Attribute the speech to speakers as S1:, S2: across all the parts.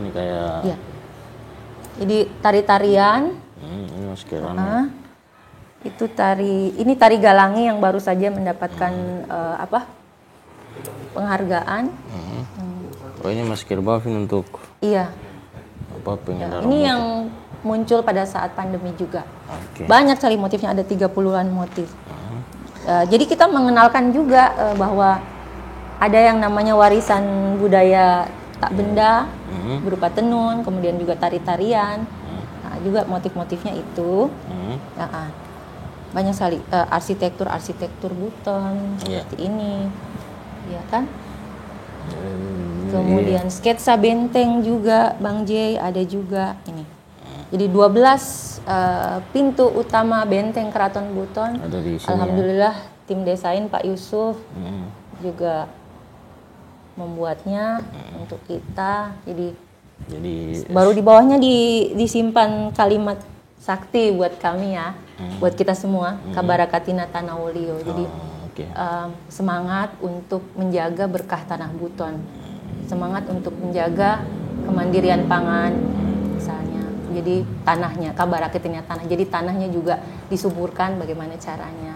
S1: ini kayak.
S2: Iya. Jadi tari-tarian.
S1: Ini maskeran.
S2: Itu ini tari galangi yang baru saja mendapatkan penghargaan.
S1: Oh, ini masker Bavin untuk.
S2: Iya.
S1: Pengendara
S2: ini
S1: motor.
S2: Yang muncul pada saat pandemi juga.
S1: Okay.
S2: Banyak sekali motifnya, ada 30-an motif. Jadi kita mengenalkan juga bahwa ada yang namanya warisan budaya tak benda berupa tenun, kemudian juga tari-tarian, juga motif-motifnya itu. Banyak sekali arsitektur buton seperti ini, ya kan? Kemudian sketsa benteng juga, Bang J, ada juga ini. Jadi 12 pintu utama benteng Keraton Buton.
S1: Ada di sini,
S2: alhamdulillah tim desain Pak Yusuf juga membuatnya untuk kita. Jadi baru di bawahnya disimpan kalimat sakti buat kami ya, buat kita semua, Kabarakatina Tanawulio. Jadi semangat untuk menjaga berkah tanah Buton, semangat untuk menjaga kemandirian pangan misalnya. Jadi tanahnya, Kabarakatina tanah. Jadi tanahnya juga disuburkan bagaimana caranya.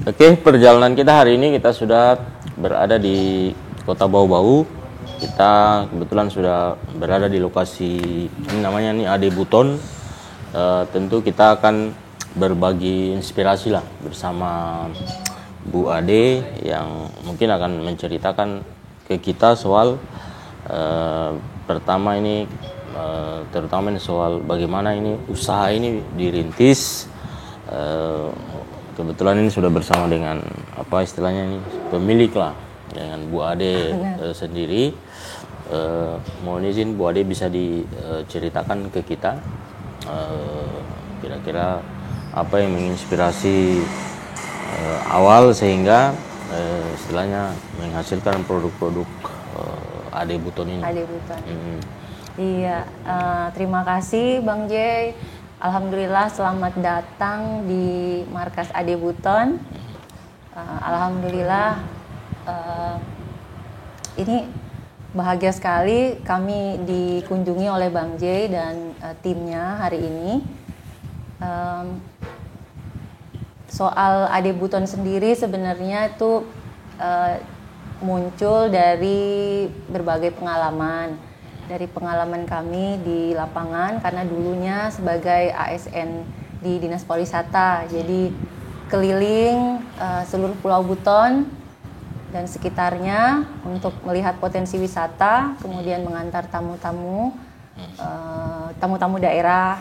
S1: Oke, perjalanan kita hari ini kita sudah berada di Kota Bau-Bau. Kita kebetulan sudah berada di lokasi ini namanya Ade Buton. Tentu kita akan berbagi inspirasi lah bersama Bu Ade yang mungkin akan menceritakan ke kita soal pertama ini terutama ini soal bagaimana ini usaha ini dirintis. Kebetulan ini sudah bersama dengan apa istilahnya ini pemilik lah, dengan Bu Ade sendiri. Mohon izin Bu Ade bisa diceritakan ke kita kira-kira apa yang menginspirasi awal sehingga istilahnya menghasilkan produk-produk Ade Buton ini.
S2: Ade Buton. Iya, terima kasih Bang J. Alhamdulillah selamat datang di markas Ade Buton. Alhamdulillah ini bahagia sekali kami dikunjungi oleh Bang J dan timnya hari ini. Soal Ade Buton sendiri sebenarnya itu muncul dari berbagai pengalaman. Dari pengalaman kami di lapangan, karena dulunya sebagai ASN di Dinas Pariwisata, jadi keliling seluruh Pulau Buton dan sekitarnya untuk melihat potensi wisata, kemudian mengantar tamu-tamu daerah,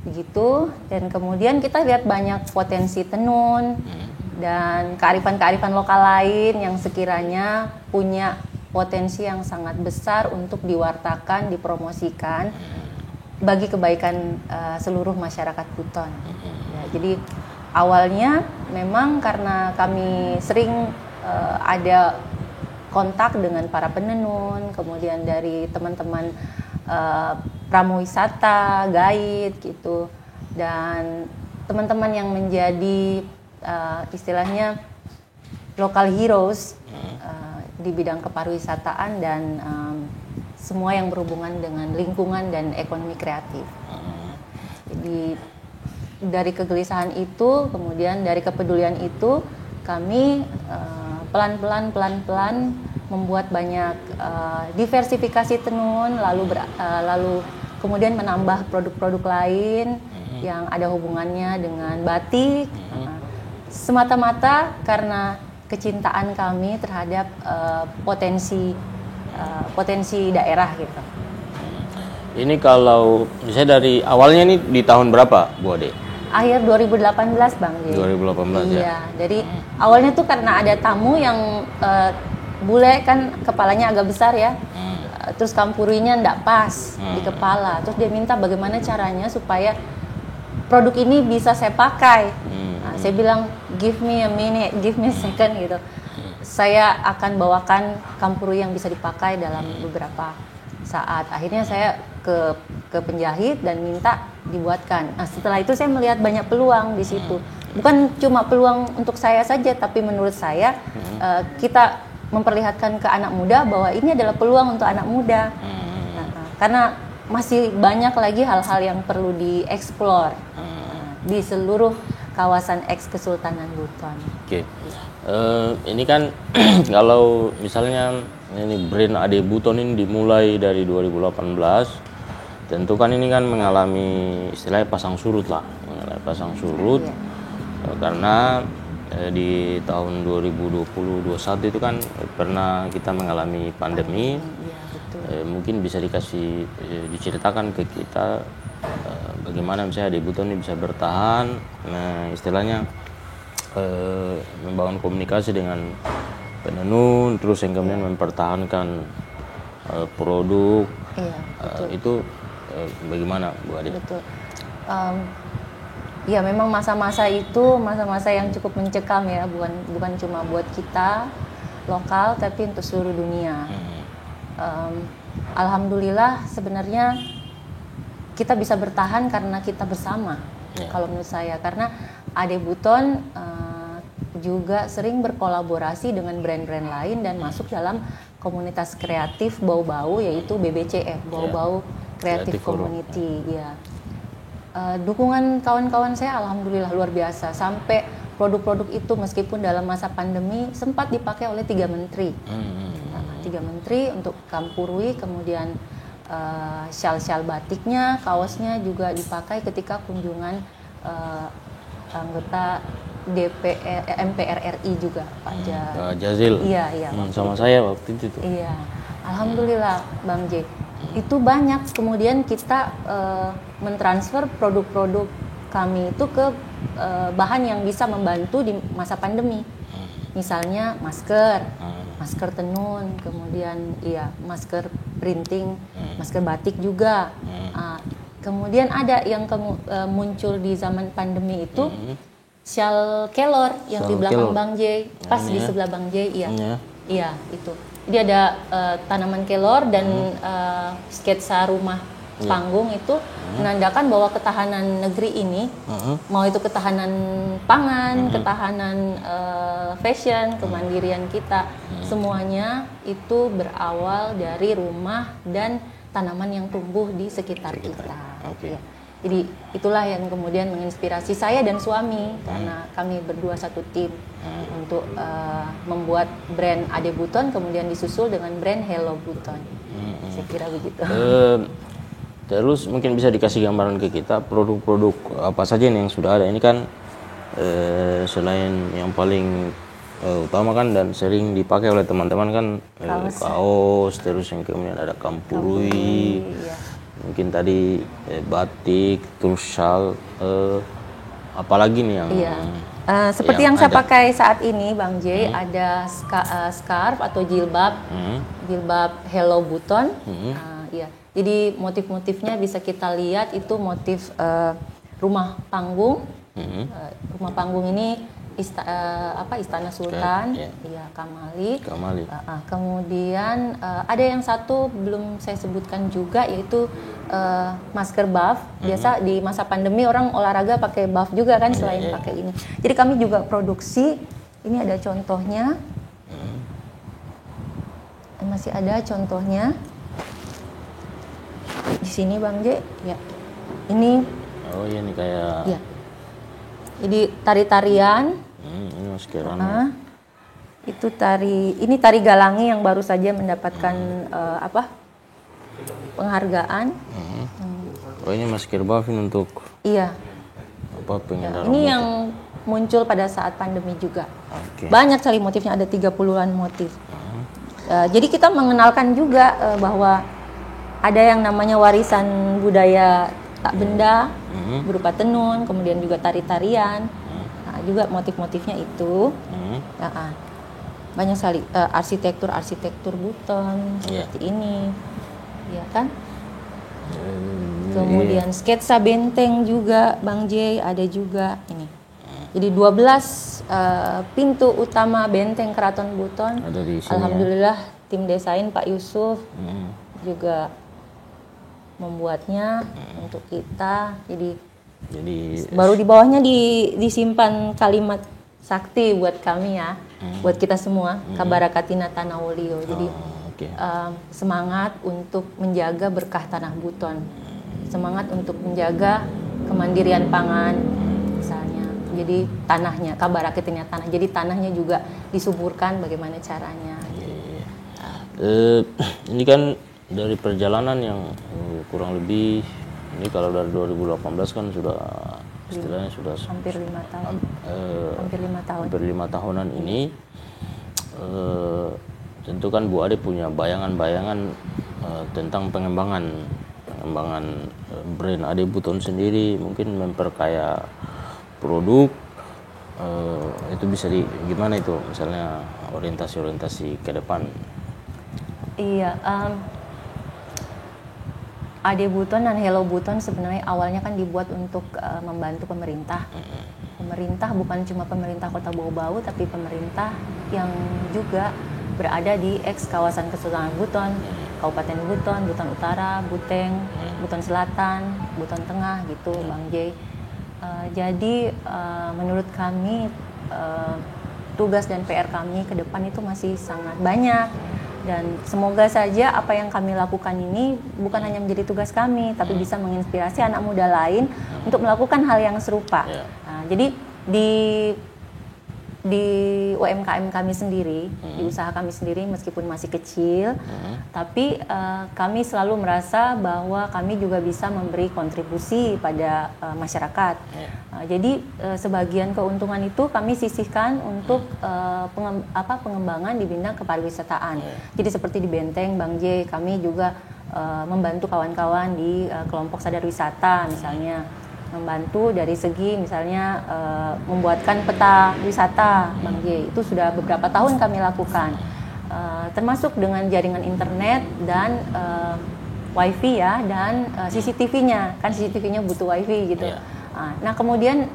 S2: begitu. Dan kemudian kita lihat banyak potensi tenun dan kearifan-kearifan lokal lain yang sekiranya punya potensi yang sangat besar untuk diwartakan, dipromosikan bagi kebaikan seluruh masyarakat Buton. Ya, jadi awalnya memang karena kami sering ada kontak dengan para penenun, kemudian dari teman-teman pramuwisata, guide gitu, dan teman-teman yang menjadi istilahnya local heroes di bidang kepariwisataan dan semua yang berhubungan dengan lingkungan dan ekonomi kreatif. Jadi dari kegelisahan itu, kemudian dari kepedulian itu, kami pelan-pelan membuat banyak diversifikasi tenun, lalu kemudian menambah produk-produk lain yang ada hubungannya dengan batik, semata-mata karena kecintaan kami terhadap potensi daerah gitu.
S1: Ini kalau misalnya dari awalnya ini di tahun berapa Bu Ade?
S2: Akhir 2018 Bang.
S1: 2018 ya?
S2: Iya, jadi awalnya tuh karena ada tamu yang bule kan kepalanya agak besar ya, terus kampurinya ndak pas di kepala, terus dia minta bagaimana caranya supaya produk ini bisa saya pakai. Saya bilang give me a minute, give me a second gitu. Saya akan bawakan kampuru yang bisa dipakai dalam beberapa saat akhirnya saya ke penjahit dan minta dibuatkan. Nah, setelah itu saya melihat banyak peluang di situ. Bukan cuma peluang untuk saya saja, tapi menurut saya kita memperlihatkan ke anak muda bahwa ini adalah peluang untuk anak muda. Karena masih banyak lagi hal-hal yang perlu dieksplor di seluruh kawasan eks Kesultanan Buton.
S1: Oke. Ini kan kalau misalnya ini brand Ade Buton ini dimulai dari 2018. Tentu kan ini kan mengalami istilahnya pasang surut lah, karena di tahun 2020-2021 itu kan pernah kita mengalami pandemi. Mungkin bisa diceritakan ke kita bagaimana misalnya Ade Buton ini bisa bertahan, istilahnya membangun komunikasi dengan penenun, terus yang kemudian mempertahankan produk. Itu bagaimana Bu Ade?
S2: Betul. Ya memang masa-masa itu masa-masa yang cukup mencekam ya, bukan cuma buat kita lokal tapi untuk seluruh dunia. Alhamdulillah sebenarnya kita bisa bertahan karena kita bersama. Kalau menurut saya, karena Ade Buton juga sering berkolaborasi dengan brand-brand lain dan masuk dalam komunitas kreatif bau-bau, yaitu BBCF, bau-bau Creative Community. Ya. Dukungan kawan-kawan saya alhamdulillah luar biasa, sampai produk-produk itu meskipun dalam masa pandemi sempat dipakai oleh 3 menteri. 3 menteri untuk Kampurui, kemudian syal-syal batiknya, kaosnya juga dipakai ketika kunjungan anggota MPR RI juga, Pak
S1: Jazil.
S2: Iya.
S1: Sama saya waktu itu.
S2: Iya, alhamdulillah Bang J. Itu banyak. Kemudian kita mentransfer produk-produk kami itu ke bahan yang bisa membantu di masa pandemi. Misalnya masker tenun, kemudian masker printing, masker batik juga. Kemudian ada yang muncul di zaman pandemi itu syal kelor yang di belakang Bang J, pas di sebelah Bang J, iya itu. Jadi ada tanaman kelor dan sketsa rumah panggung itu menandakan bahwa ketahanan negeri ini, mau itu ketahanan pangan, ketahanan fashion, kemandirian kita, semuanya itu berawal dari rumah dan tanaman yang tumbuh di sekitar kita. Ya. Jadi itulah yang kemudian menginspirasi saya dan suami, karena kami berdua satu tim untuk membuat brand Ade Buton, kemudian disusul dengan brand Hello Buton. Saya kira begitu.
S1: Terus mungkin bisa dikasih gambaran ke kita produk-produk apa saja nih yang sudah ada. Ini kan selain yang paling utama kan dan sering dipakai oleh teman-teman kan kaos, terus yang kemudian ada Kampurui, mungkin tadi batik, terus syal, apalagi nih yang
S2: seperti yang saya pakai saat ini Bang J, ada scarf atau jilbab, jilbab Hello Buton. Jadi motif-motifnya bisa kita lihat itu motif rumah panggung. Rumah panggung ini Istana Sultan, Kamali. Kemudian ada yang satu belum saya sebutkan juga, yaitu masker buff. Biasa di masa pandemi orang olahraga pakai buff juga kan, selain pakai ini. Jadi kami juga produksi. Ini ada contohnya. Masih ada contohnya di sini Bang J. Ya. Ini.
S1: Oh iya, ini kayak.
S2: Ya. Jadi tari-tarian.
S1: Ini maskeran.
S2: Itu ini tari galangi yang baru saja mendapatkan penghargaan.
S1: Oh ini masker buff untuk.
S2: Iya.
S1: Pengendara
S2: ini motor. Yang muncul pada saat pandemi juga.
S1: Okay.
S2: Banyak sekali motifnya, ada 30-an motif. Jadi kita mengenalkan juga bahwa ada yang namanya warisan budaya tak benda berupa tenun, kemudian juga tari-tarian, juga motif-motifnya itu. Banyak sekali arsitektur Buton seperti ini, ya kan? Kemudian sketsa benteng juga Bang J ada juga ini. Jadi 12 pintu utama benteng Keraton Buton.
S1: Ada di sini,
S2: alhamdulillah tim desain Pak Yusuf. juga membuatnya untuk kita. Jadi baru di bawahnya disimpan kalimat sakti buat kami ya, buat kita semua, Kabarakatina Tanah Wolio. Jadi semangat untuk menjaga berkah tanah Buton, semangat untuk menjaga kemandirian pangan misalnya. Jadi tanahnya, Kabarakatina tanah. Jadi tanahnya juga disuburkan bagaimana caranya.
S1: Ini kan dari perjalanan yang kurang lebih, ini kalau dari 2018 kan sudah istilahnya sudah
S2: hampir 5 tahun.
S1: Hampir 5 tahunan ini, tentu kan Bu Ade punya bayangan-bayangan tentang pengembangan brand Ade Buton sendiri, mungkin memperkaya produk. Itu bisa gimana itu misalnya orientasi ke depan?
S2: Iya, Ade Buton dan Hello Buton sebenarnya awalnya kan dibuat untuk membantu pemerintah. Pemerintah bukan cuma pemerintah Kota Bau-Bau, tapi pemerintah yang juga berada di kawasan Kesultanan Buton, Kabupaten Buton, Buton Utara, Buteng, Buton Selatan, Buton Tengah gitu, Bang J. Jadi menurut kami tugas dan PR kami ke depan itu masih sangat banyak. Dan semoga saja apa yang kami lakukan ini bukan hanya menjadi tugas kami, tapi bisa menginspirasi anak muda lain untuk melakukan hal yang serupa. Nah, jadi di UMKM kami sendiri, di usaha kami sendiri meskipun masih kecil, tapi kami selalu merasa bahwa kami juga bisa memberi kontribusi pada masyarakat. Jadi sebagian keuntungan itu kami sisihkan untuk pengembangan di bidang kepariwisataan. Jadi seperti di Benteng, Bang J, kami juga membantu kawan-kawan di kelompok sadar wisata misalnya. Membantu dari segi misalnya membuatkan peta wisata, Bang J. Itu sudah beberapa tahun kami lakukan, termasuk dengan jaringan internet dan wifi ya, dan CCTV-nya, kan CCTV-nya butuh wifi gitu. Nah kemudian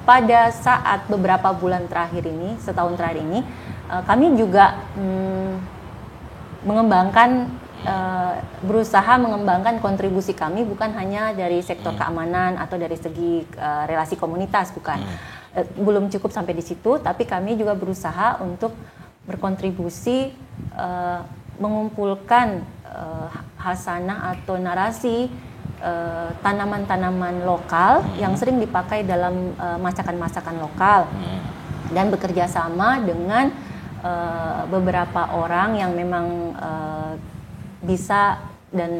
S2: pada saat beberapa bulan terakhir ini, setahun terakhir ini, kami juga berusaha mengembangkan kontribusi kami bukan hanya dari sektor keamanan atau dari segi relasi komunitas, bukan. Belum cukup sampai di situ, tapi kami juga berusaha untuk berkontribusi mengumpulkan hasanah atau narasi tanaman-tanaman lokal yang sering dipakai dalam masakan-masakan lokal, dan bekerja sama dengan beberapa orang yang memang bisa dan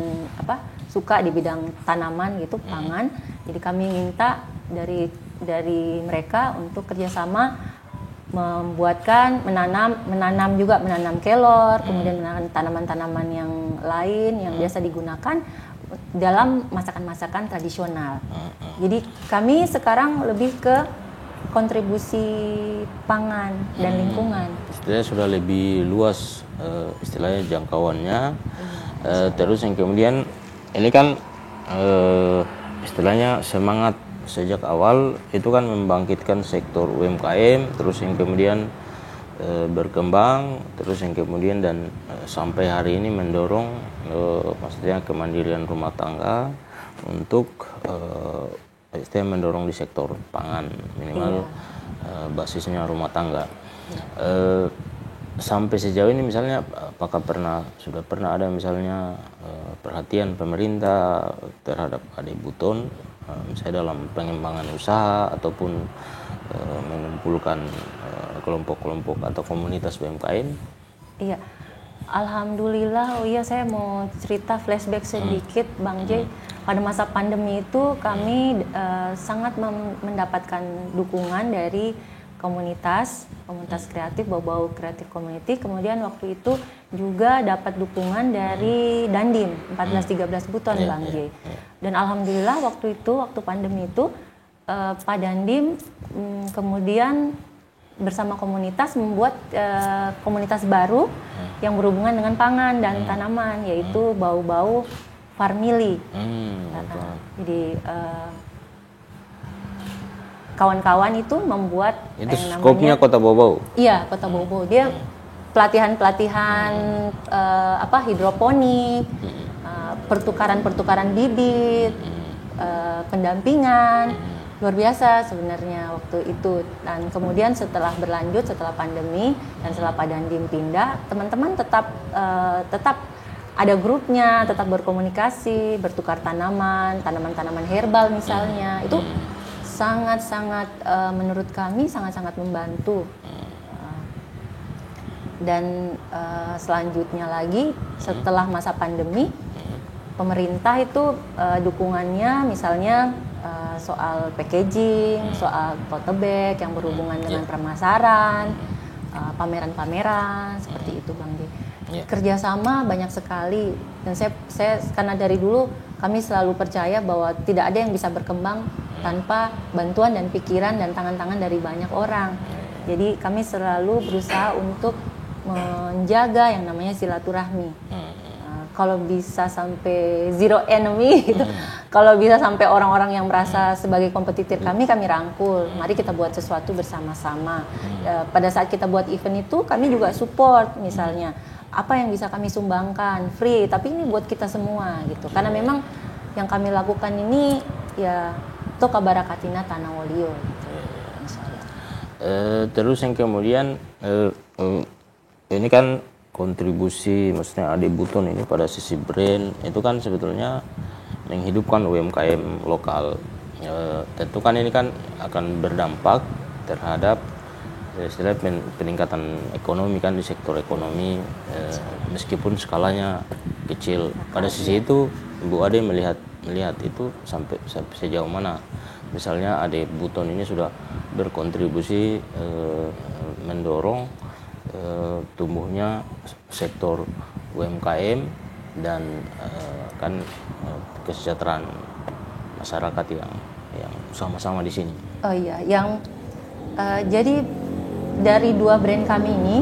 S2: suka di bidang tanaman gitu, pangan. Jadi kami minta dari mereka untuk kerjasama menanam kelor, kemudian menanam tanaman-tanaman yang lain yang biasa digunakan dalam masakan-masakan tradisional. Jadi kami sekarang lebih ke kontribusi pangan dan lingkungan.
S1: Istilahnya sudah lebih luas istilahnya jangkauannya. Terus yang kemudian ini kan istilahnya semangat sejak awal itu kan membangkitkan sektor UMKM, terus yang kemudian berkembang, terus yang kemudian dan sampai hari ini mendorong maksudnya kemandirian rumah tangga untuk istilahnya mendorong di sektor pangan minimal basisnya rumah tangga. Sampai sejauh ini misalnya apakah sudah pernah ada misalnya perhatian pemerintah terhadap Ade Buton misalnya dalam pengembangan usaha ataupun mengumpulkan kelompok-kelompok atau komunitas UMKM? Iya,
S2: alhamdulillah. Saya mau cerita flashback sedikit, Bang J. Pada masa pandemi itu kami sangat mendapatkan dukungan dari komunitas kreatif, Bau-Bau Creative Community. Kemudian waktu itu juga dapat dukungan dari Dandim 14-13 Buton, Bang J. Dan alhamdulillah waktu pandemi itu Pak Dandim kemudian bersama komunitas membuat komunitas baru yang berhubungan dengan pangan dan tanaman, yaitu Bau-Bau Farmili. Jadi kawan-kawan itu membuat
S1: itu skopnya Kota Bau-Bau.
S2: Iya, Kota Bau-Bau. Dia pelatihan hidroponik, pertukaran bibit, pendampingan, luar biasa sebenarnya waktu itu. Dan kemudian setelah pandemi dan setelah Pak Dandim pindah, teman-teman tetap ada grupnya, tetap berkomunikasi, bertukar tanaman-tanaman herbal misalnya. Itu sangat-sangat menurut kami sangat-sangat membantu. Dan selanjutnya lagi setelah masa pandemi, pemerintah itu dukungannya misalnya soal packaging, soal tote bag yang berhubungan dengan pemasaran, pameran-pameran seperti itu Bang J. Kerjasama banyak sekali, dan saya karena dari dulu kami selalu percaya bahwa tidak ada yang bisa berkembang tanpa bantuan dan pikiran dan tangan-tangan dari banyak orang. Jadi kami selalu berusaha untuk menjaga yang namanya silaturahmi. Kalau bisa sampai zero enemy gitu. Kalau bisa sampai orang-orang yang merasa sebagai kompetitor kami rangkul. Mari kita buat sesuatu bersama-sama. Pada saat kita buat event itu kami juga support misalnya. Apa yang bisa kami sumbangkan free, tapi ini buat kita semua gitu. Karena memang yang kami lakukan ini ya toka barakatina tanah wolio gitu.
S1: Terus yang kemudian ini kan kontribusi maksudnya Ade Buton ini pada sisi brand itu kan sebetulnya menghidupkan UMKM lokal. Tentu kan ini kan akan berdampak terhadap istilahnya peningkatan ekonomi kan di sektor ekonomi, meskipun skalanya kecil. Pada sisi itu Bu Ade melihat itu sampai sejauh mana misalnya Ade Buton ini sudah berkontribusi mendorong tumbuhnya sektor UMKM dan kan kesejahteraan masyarakat yang sama-sama di sini.
S2: Oh iya, jadi dari dua brand kami ini,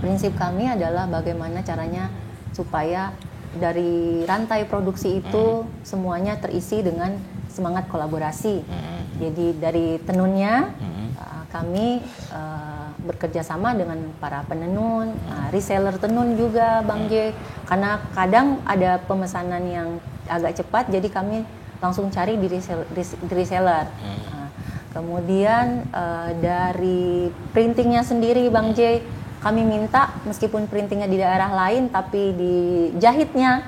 S2: prinsip kami adalah bagaimana caranya supaya dari rantai produksi itu semuanya terisi dengan semangat kolaborasi. Jadi dari tenunnya kami bekerja sama dengan para penenun, reseller tenun juga Bang J. Karena kadang ada pemesanan yang agak cepat, jadi kami langsung cari di reseller. Kemudian dari printingnya sendiri Bang J, kami minta meskipun printingnya di daerah lain, tapi di jahitnya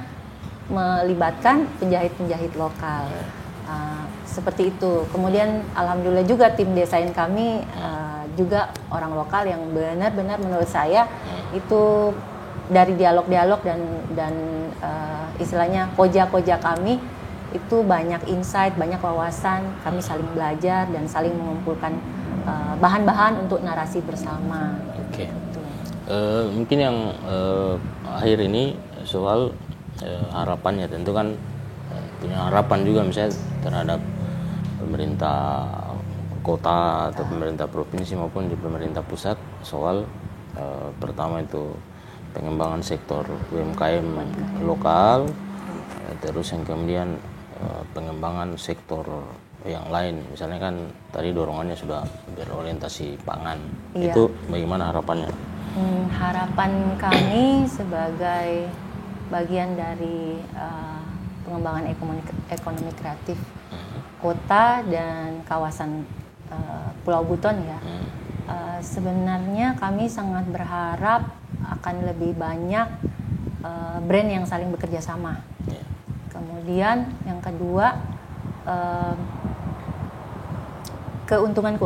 S2: melibatkan penjahit-penjahit lokal. Seperti itu. Kemudian alhamdulillah juga tim desain kami juga orang lokal yang benar-benar menurut saya itu dari dialog-dialog dan istilahnya koja-koja kami itu banyak insight, banyak wawasan, kami saling belajar dan saling mengumpulkan bahan-bahan untuk narasi bersama.
S1: Oke. Mungkin yang akhir ini soal harapannya, tentu kan punya harapan juga misalnya terhadap pemerintah kota atau pemerintah provinsi maupun di pemerintah pusat soal pertama itu pengembangan sektor UMKM lokal, terus yang kemudian pengembangan sektor yang lain, misalnya kan tadi dorongannya sudah berorientasi pangan. Iya. Itu bagaimana harapannya?
S2: Harapan kami sebagai bagian dari pengembangan ekonomi kreatif kota dan kawasan Pulau Buton ya. Sebenarnya kami sangat berharap akan lebih banyak brand yang saling bekerja sama. Yeah. Kemudian yang kedua, keuntungan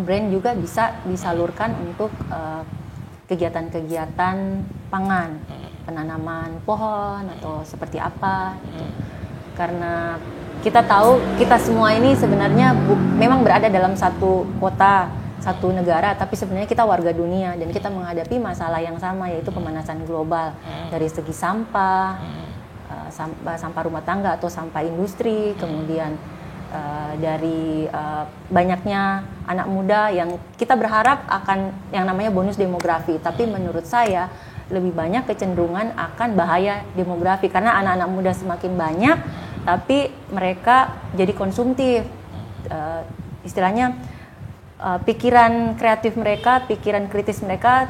S2: brand juga bisa disalurkan untuk kegiatan-kegiatan pangan, penanaman pohon atau seperti apa gitu. Karena kita tahu kita semua ini sebenarnya memang berada dalam satu kota, satu negara, tapi sebenarnya kita warga dunia dan kita menghadapi masalah yang sama, yaitu pemanasan global dari segi sampah, sampah rumah tangga atau sampah industri, kemudian dari banyaknya anak muda yang kita berharap akan yang namanya bonus demografi, tapi menurut saya lebih banyak kecenderungan akan bahaya demografi karena anak-anak muda semakin banyak tapi mereka jadi konsumtif, istilahnya pikiran kreatif mereka, pikiran kritis mereka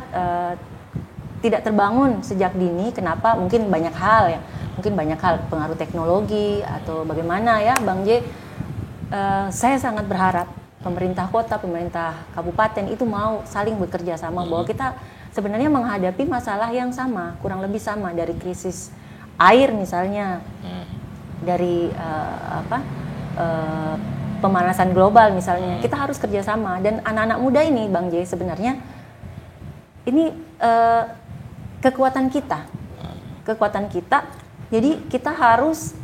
S2: tidak terbangun sejak dini. Kenapa? Mungkin banyak hal ya. mungkin banyak hal, pengaruh teknologi atau bagaimana ya Bang J. Saya sangat berharap pemerintah kota, pemerintah kabupaten itu mau saling bekerja sama, bahwa kita sebenarnya menghadapi masalah yang sama, kurang lebih sama, dari krisis air misalnya, dari pemanasan global misalnya. Kita harus kerjasama, dan anak-anak muda ini Bang J sebenarnya ini kekuatan kita. Jadi kita harus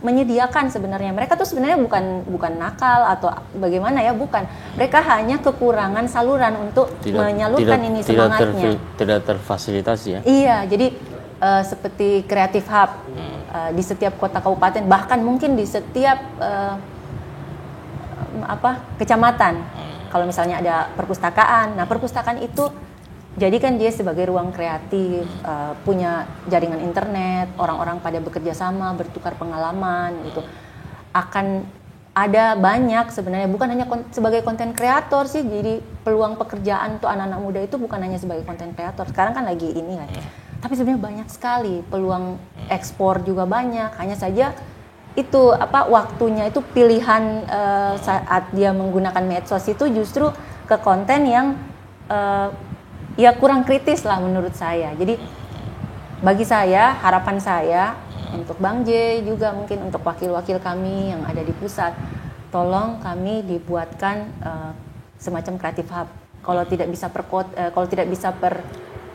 S2: menyediakan sebenarnya. Mereka tuh sebenarnya bukan nakal atau bagaimana ya, bukan. Mereka hanya kekurangan saluran untuk menyalurkan ini semangatnya.
S1: Tidak terfasilitasi ya.
S2: Iya, jadi seperti Creative Hub di setiap kota kabupaten, bahkan mungkin di setiap kecamatan. Kalau misalnya ada perpustakaan, nah perpustakaan itu jadikan dia sebagai ruang kreatif, punya jaringan internet, orang-orang pada bekerja sama, bertukar pengalaman gitu. Akan ada banyak sebenarnya, bukan hanya sebagai konten kreator sih, jadi peluang pekerjaan untuk anak-anak muda itu bukan hanya sebagai konten kreator. Sekarang kan lagi ini kan. Tapi sebenarnya banyak sekali peluang ekspor juga banyak. Hanya saja itu waktunya itu pilihan saat dia menggunakan medsos itu justru ke konten yang ya kurang kritis lah menurut saya. Jadi bagi saya, harapan saya untuk Bang J juga, mungkin untuk wakil-wakil kami yang ada di pusat, tolong kami dibuatkan semacam Creative Hub. Kalau tidak bisa per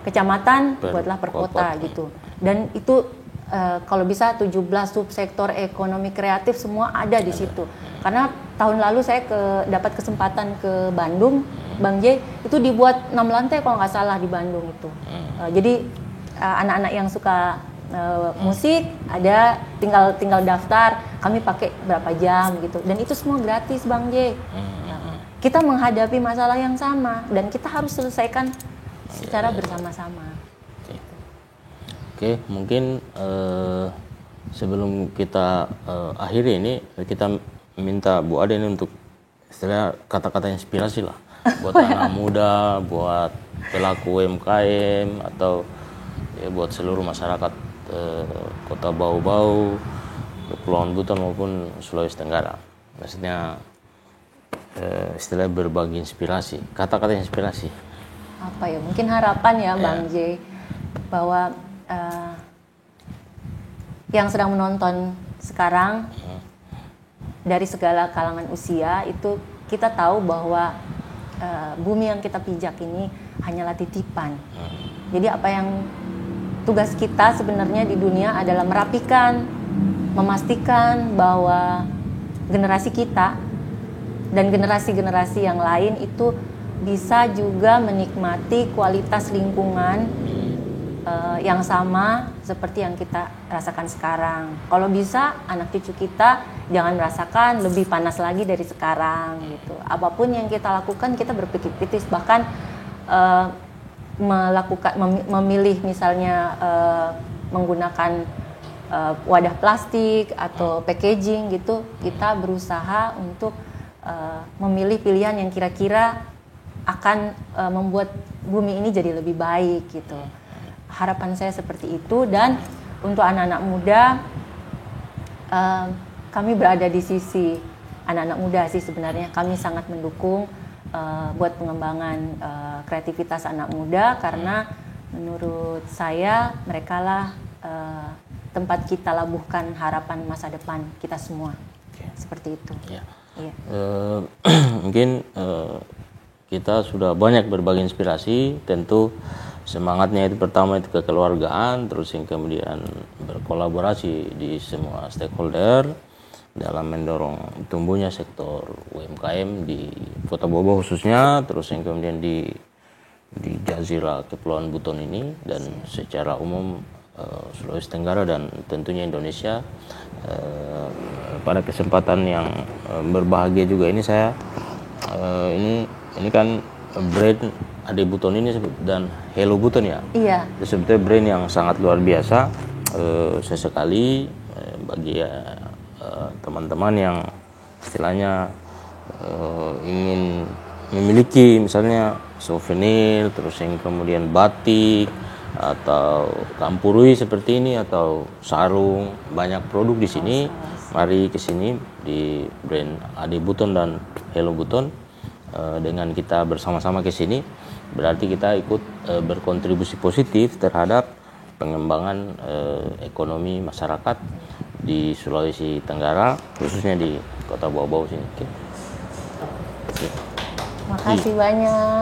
S2: kecamatan, buatlah per kota gitu. Dan itu kalau bisa 17 subsektor ekonomi kreatif semua ada di situ. Karena tahun lalu saya dapat kesempatan ke Bandung, Bang J, itu dibuat 6 lantai kalau nggak salah di Bandung itu. Jadi anak-anak yang suka musik ada, tinggal daftar, kami pakai berapa jam gitu. Dan itu semua gratis Bang J. Kita menghadapi masalah yang sama dan kita harus selesaikan secara bersama-sama.
S1: Oke, mungkin sebelum kita akhiri ini, kita minta Bu Ade ini untuk istilah kata-kata inspirasi lah buat anak muda, buat pelaku UMKM, atau ya buat seluruh masyarakat Kota Bau-Bau, Kepulauan Buton maupun Sulawesi Tenggara. Maksudnya istilah berbagi inspirasi, kata-kata inspirasi.
S2: Apa ya? Mungkin harapan ya Bang J, bahwa yang sedang menonton sekarang dari segala kalangan usia itu, kita tahu bahwa bumi yang kita pijak ini hanyalah titipan. Jadi apa yang tugas kita sebenarnya di dunia adalah merapikan, memastikan bahwa generasi kita dan generasi-generasi yang lain itu bisa juga menikmati kualitas lingkungan yang sama seperti yang kita rasakan sekarang. Kalau bisa anak cucu kita jangan merasakan lebih panas lagi dari sekarang gitu. Apapun yang kita lakukan kita berpikir kritis, bahkan memilih misalnya menggunakan wadah plastik atau packaging gitu, kita berusaha untuk memilih pilihan yang kira-kira akan membuat bumi ini jadi lebih baik gitu. Harapan saya seperti itu. Dan untuk anak-anak muda, kami berada di sisi anak-anak muda sih sebenarnya. Kami sangat mendukung buat pengembangan kreativitas anak muda, karena menurut saya mereka lah tempat kita labuhkan harapan masa depan kita semua. Seperti itu.
S1: Ya. Mungkin kita sudah banyak berbagi inspirasi. Tentu semangatnya itu pertama itu kekeluargaan, terus yang kemudian berkolaborasi di semua stakeholder dalam mendorong tumbuhnya sektor UMKM di Kota Bau-Bau khususnya, terus yang kemudian di Jazirah Kepulauan Buton ini, dan secara umum Sulawesi Tenggara dan tentunya Indonesia. Pada kesempatan yang berbahagia juga ini saya ini kan brand Ade Buton ini dan Hello Buton ya.
S2: Iya.
S1: Itu sebetulnya brand yang sangat luar biasa. Sesekali bagi teman-teman yang istilahnya ingin memiliki misalnya souvenir, terus yang kemudian batik atau kampurui seperti ini atau sarung, banyak produk di sini. Mari ke sini di brand Ade Buton dan Hello Buton. Dengan kita bersama-sama ke sini, berarti kita ikut berkontribusi positif terhadap pengembangan ekonomi masyarakat di Sulawesi Tenggara, khususnya di Kota Bau-Bau sini.
S2: Makasih banyak.